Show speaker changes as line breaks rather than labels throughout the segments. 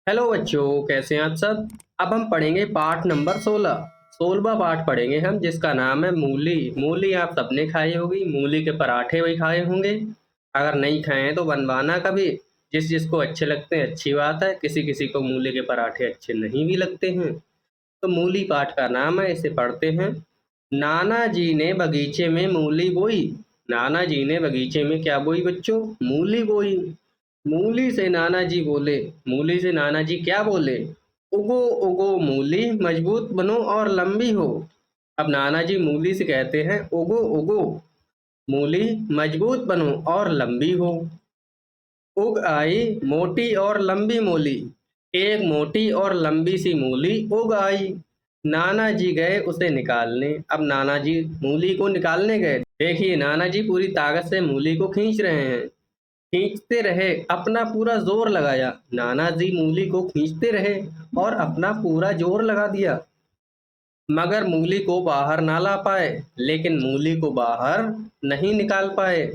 Hello बच्चों, कैसे हैं आप सब। अब हम पढ़ेंगे पाठ नंबर 16। 16वां पाठ पढ़ेंगे हम, जिसका नाम है मूली। मूली आप सबने खाई होगी, मूली के पराठे भी खाए होंगे। अगर नहीं खाए हैं तो बनवाना कभी। जिस जिसको अच्छे लगते हैं अच्छी बात है, किसी किसी को मूली के पराठे अच्छे नहीं भी लगते हैं। तो मूली पाठ का नाम है, इसे पढ़ते हैं। नाना जी ने बगीचे में मूली बोई। नाना जी ने बगीचे में क्या बोई बच्चों? मूली बोई। मूली से नाना जी बोले। मूली से नाना जी क्या बोले? उगो उगो मूली, मजबूत बनो और लंबी हो। अब नाना जी मूली से कहते हैं उगो उगो मूली, मजबूत बनो और लंबी हो। उग आई मोटी और लंबी मूली। एक मोटी और लंबी सी मूली उग आई। नाना जी गए उसे निकालने। अब नाना जी मूली को निकालने गए। देखिए, नाना जी पूरी ताकत से मूली को खींच रहे हैं। खींचते रहे, अपना पूरा जोर लगाया। नाना जी मूली को खींचते रहे और अपना पूरा जोर लगा दिया, मगर मूली को बाहर ना ला पाए। लेकिन मूली को बाहर नहीं निकाल पाए।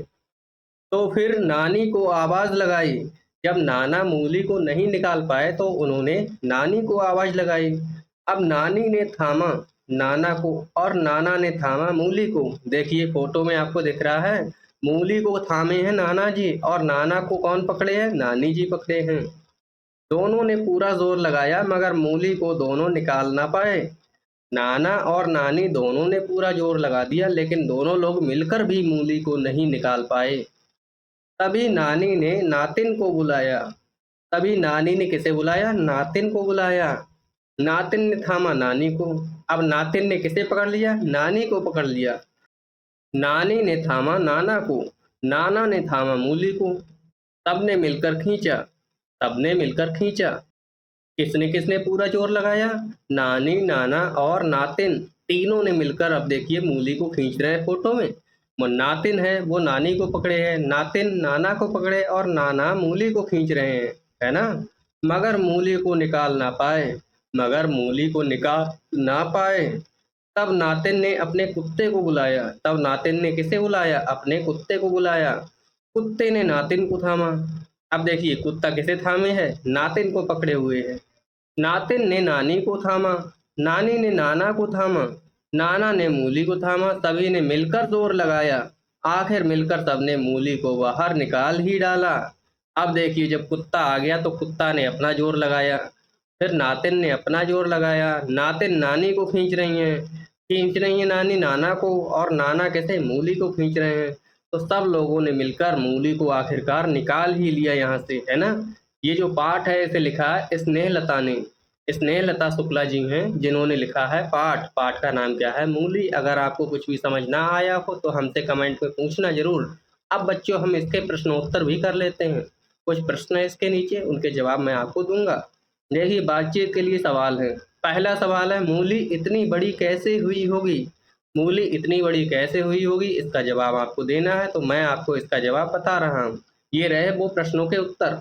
तो फिर नानी को आवाज लगाई। जब नाना मूली को नहीं निकाल पाए तो उन्होंने नानी को आवाज लगाई। अब नानी ने थामा नाना को और नाना ने थामा मूली को। देखिए, फोटो में आपको दिख रहा है, मूली को थामे हैं नाना जी और नाना को कौन पकड़े हैं? नानी जी पकड़े हैं। दोनों ने पूरा जोर लगाया, मगर मूली को दोनों निकाल ना पाए। नाना और नानी दोनों ने पूरा जोर लगा दिया, लेकिन दोनों लोग मिलकर भी मूली को नहीं निकाल पाए। तभी नानी ने नातिन को बुलाया। तभी नानी ने किसे बुलाया? नातिन को बुलाया। नातिन ने थामा नानी को। अब नातिन ने किसे पकड़ लिया? नानी को पकड़ लिया। नानी ने थामा नाना को। नाना ने थामा मूली को। सबने मिलकर खींचा। सबने मिलकर खींचा। किसने किसने पूरा जोर लगाया? नानी, नाना और नातिन, तीनों ने मिलकर। अब देखिए, मूली को खींच रहे हैं फोटो में। वो नातिन है, वो नानी को पकड़े हैं, नातिन नाना को पकड़े और नाना मूली को खींच रहे हैं, है ना। मगर मूली को निकाल ना पाए। मगर मूली को निकाल ना पाए। तब नातिन ने अपने कुत्ते को बुलाया। तब नातिन ने किसे बुलाया? अपने कुत्ते को बुलाया। कुत्ते ने नातिन को थामा। अब देखिए, कुत्ता किसे थामे है? नातिन को पकड़े हुए है। नातिन ने नानी को थामा। नानी ने नाना को थामा। नाना ने मूली को थामा। सभी ने मिलकर जोर लगाया। आखिर मिलकर सबने मूली को बाहर निकाल ही डाला। अब देखिए, जब कुत्ता आ गया तो कुत्ता ने अपना जोर लगाया। फिर नातिन ने अपना जोर लगाया। नातिन नानी को खींच रही हैं। खींच रही हैं नानी नाना को, और नाना कैसे? मूली को खींच रहे हैं। तो सब लोगों ने मिलकर मूली को आखिरकार निकाल ही लिया यहाँ से, है ना। ये जो पाठ है इसे लिखा है स्नेहलता ने। स्नेहलता शुक्ला जी हैं जिन्होंने लिखा है पाठ। पाठ का नाम क्या है? मूली। अगर आपको कुछ भी समझ ना आया हो तो हमसे कमेंट में पूछना जरूर। अब बच्चों, हम इसके प्रश्नोत्तर भी कर लेते हैं। कुछ प्रश्न है इसके नीचे, उनके जवाब मैं आपको दूंगा। यही बातचीत के लिए सवाल है। पहला सवाल है, मूली इतनी बड़ी कैसे हुई होगी? मूली इतनी बड़ी कैसे हुई होगी, इसका जवाब आपको देना है। तो मैं आपको इसका जवाब बता रहा हूँ। ये रहे वो प्रश्नों के उत्तर।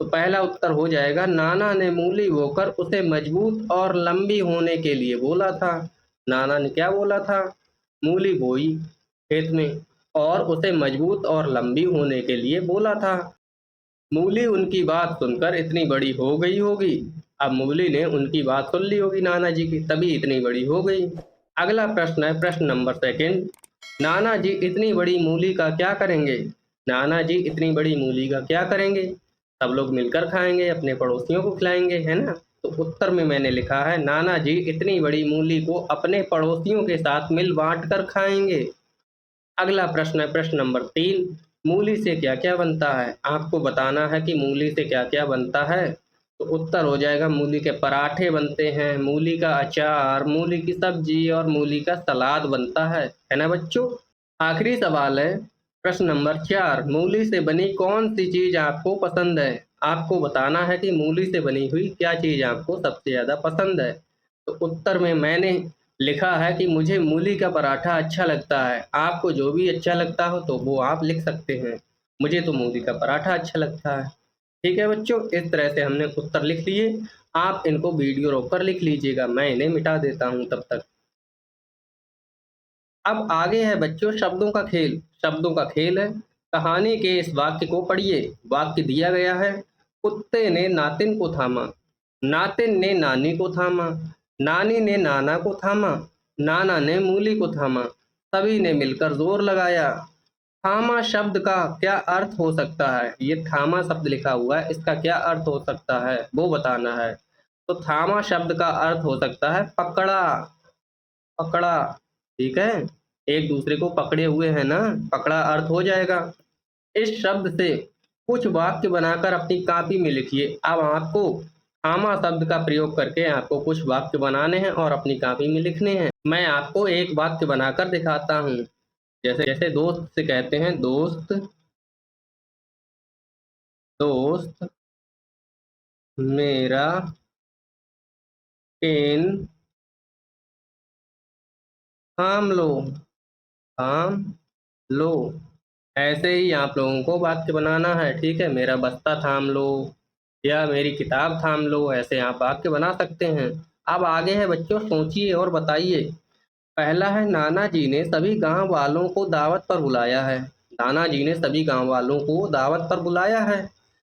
तो पहला उत्तर हो जाएगा, नाना ने मूली बोकर उसे मजबूत और लंबी होने के लिए बोला था। नाना ने क्या बोला था? मूली बोई खेत में और उसे मजबूत और लंबी होने के लिए बोला था। मूली उनकी बात सुनकर इतनी बड़ी हो गई होगी। अब मूली ने उनकी बात सुन ली होगी नाना जी की, तभी इतनी बड़ी हो गई। अगला प्रश्न है, प्रश्न नंबर सेकंड। नाना जी इतनी बड़ी मूली का क्या करेंगे? नाना जी इतनी बड़ी मूली का क्या करेंगे? सब लोग मिलकर खाएंगे, अपने पड़ोसियों को खिलाएंगे, है ना। तो उत्तर में मैंने लिखा है, नाना जी इतनी बड़ी मूली को अपने पड़ोसियों के साथ मिल बांट कर खाएंगे। अगला प्रश्न है, प्रश्न नंबर 3। मूली से क्या-क्या बनता है? आपको बताना है कि मूली से क्या-क्या बनता है। तो उत्तर हो जाएगा, मूली के पराठे बनते हैं, मूली का अचार, मूली की सब्जी और मूली का सलाद बनता है ना बच्चों। आखिरी सवाल है, प्रश्न नंबर 4। मूली से बनी कौन सी चीज़ आपको पसंद है? आपको बताना है कि मूली से बनी हुई क्या चीज़ आपको सबसे ज़्यादा पसंद है। तो उत्तर में मैंने लिखा है कि मुझे मूली का पराठा अच्छा लगता है। आपको जो भी अच्छा लगता हो तो वो आप लिख सकते हैं। मुझे तो मूली का पराठा अच्छा लगता है। ठीक है बच्चों, इस तरह से हमने उत्तर लिख लिए। आप इनको वीडियो रोक कर लिख लीजिएगा, मैं इन्हें मिटा देता हूँ तब तक। अब आगे है बच्चों शब्दों का खेल। शब्दों का खेल है। कहानी के इस वाक्य को पढ़िए। वाक्य दिया गया है, कुत्ते ने नातिन को थामा। नातिन ने नानी को थामा, नानी ने नाना को थामा, नाना ने मूली को थामा, सभी ने मिलकर जोर लगाया। थामा शब्द का क्या अर्थ हो सकता है? ये थामा शब्द लिखा हुआ है, इसका क्या अर्थ हो सकता है वो बताना है। तो थामा शब्द का अर्थ हो सकता है पकड़ा, पकड़ा, ठीक है। एक दूसरे को पकड़े हुए है ना, पकड़ा अर्थ हो जाएगा। इस शब्द से कुछ वाक्य बनाकर अपनी कॉपी में लिखिए। अब आपको थामा शब्द का प्रयोग करके आपको कुछ वाक्य बनाने हैं और अपनी कॉपी में लिखने हैं। मैं आपको एक वाक्य बनाकर दिखाता हूँ। जैसे जैसे दोस्त से कहते हैं, दोस्त, दोस्त मेरा पेन थाम लो, थाम लो। ऐसे ही आप लोगों को वाक्य बनाना है, ठीक है। मेरा बस्ता थाम लो या मेरी किताब थाम लो, ऐसे आप वाक्य बना सकते हैं। अब आगे है बच्चों, सोचिए और बताइए। पहला है, नाना जी ने सभी गांव वालों को दावत पर बुलाया है। नाना जी ने सभी गांव वालों को दावत पर बुलाया है।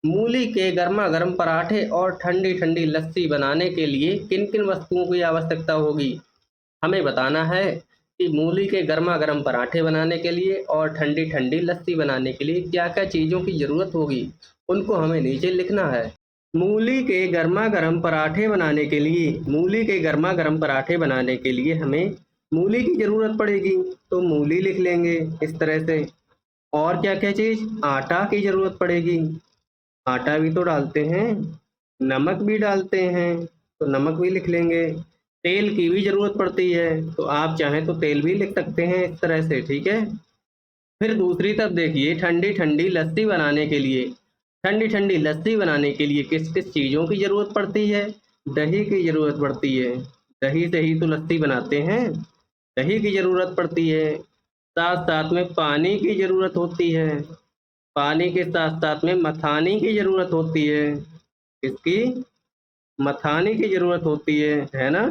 मूली के गर्मा गर्म पराठे और ठंडी ठंडी लस्सी बनाने के लिए किन किन वस्तुओं की आवश्यकता होगी? हमें बताना है कि मूली के गर्मा गर्म पराठे बनाने के लिए और ठंडी ठंडी लस्सी बनाने के लिए क्या क्या चीज़ों की ज़रूरत होगी, उनको हमें नीचे लिखना है। मूली के गर्मा गर्म पराठे बनाने के लिए, मूली के गर्मा गर्म पराठे बनाने के लिए हमें मूली की ज़रूरत पड़ेगी, तो मूली लिख लेंगे इस तरह से। और क्या क्या चीज़? आटा की ज़रूरत पड़ेगी, आटा भी तो डालते हैं, नमक भी डालते हैं, तो नमक भी लिख लेंगे। तेल की भी ज़रूरत पड़ती है, तो आप चाहें तो तेल भी लिख सकते हैं इस तरह से, ठीक है। फिर दूसरी तरफ देखिए, ठंडी ठंडी लस्सी बनाने के लिए, ठंडी ठंडी लस्सी बनाने के लिए किस किस चीज़ों की ज़रूरत पड़ती है? दही की ज़रूरत पड़ती है, दही से ही तो लस्सी बनाते हैं, दही की ज़रूरत पड़ती है। साथ साथ में पानी की ज़रूरत होती है, पानी के साथ साथ में मथानी की ज़रूरत होती है। इसकी मथानी की ज़रूरत होती है ना।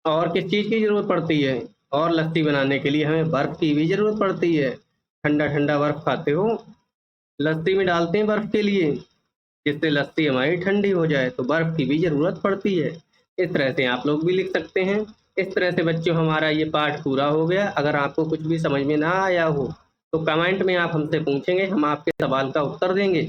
और किस चीज़ की ज़रूरत पड़ती है? और लस्सी बनाने के लिए हमें बर्फ़ की भी ज़रूरत पड़ती है। ठंडा ठंडा बर्फ़ खाते हो, लस्सी में डालते हैं बर्फ़ के लिए, जिससे लस्सी हमारी ठंडी हो जाए, तो बर्फ़ की भी ज़रूरत पड़ती है। इस तरह से आप लोग भी लिख सकते हैं। इस तरह से बच्चों हमारा ये पाठ पूरा हो गया। अगर आपको कुछ भी समझ में ना आया हो तो कमेंट में आप हमसे पूछेंगे, हम आपके सवाल का उत्तर देंगे।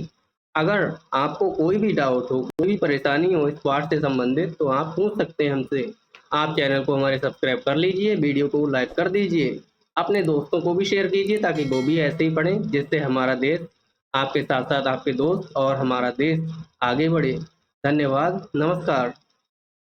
अगर आपको कोई भी डाउट हो, कोई भी परेशानी हो इस पाठ से संबंधित, तो आप पूछ सकते हैं हमसे। आप चैनल को हमारे सब्सक्राइब कर लीजिए, वीडियो को लाइक कर दीजिए, अपने दोस्तों को भी शेयर कीजिए ताकि वो भी ऐसे ही पढ़ें, जिससे हमारा देश, आपके साथ साथ आपके दोस्त और हमारा देश आगे बढ़े। धन्यवाद, नमस्कार।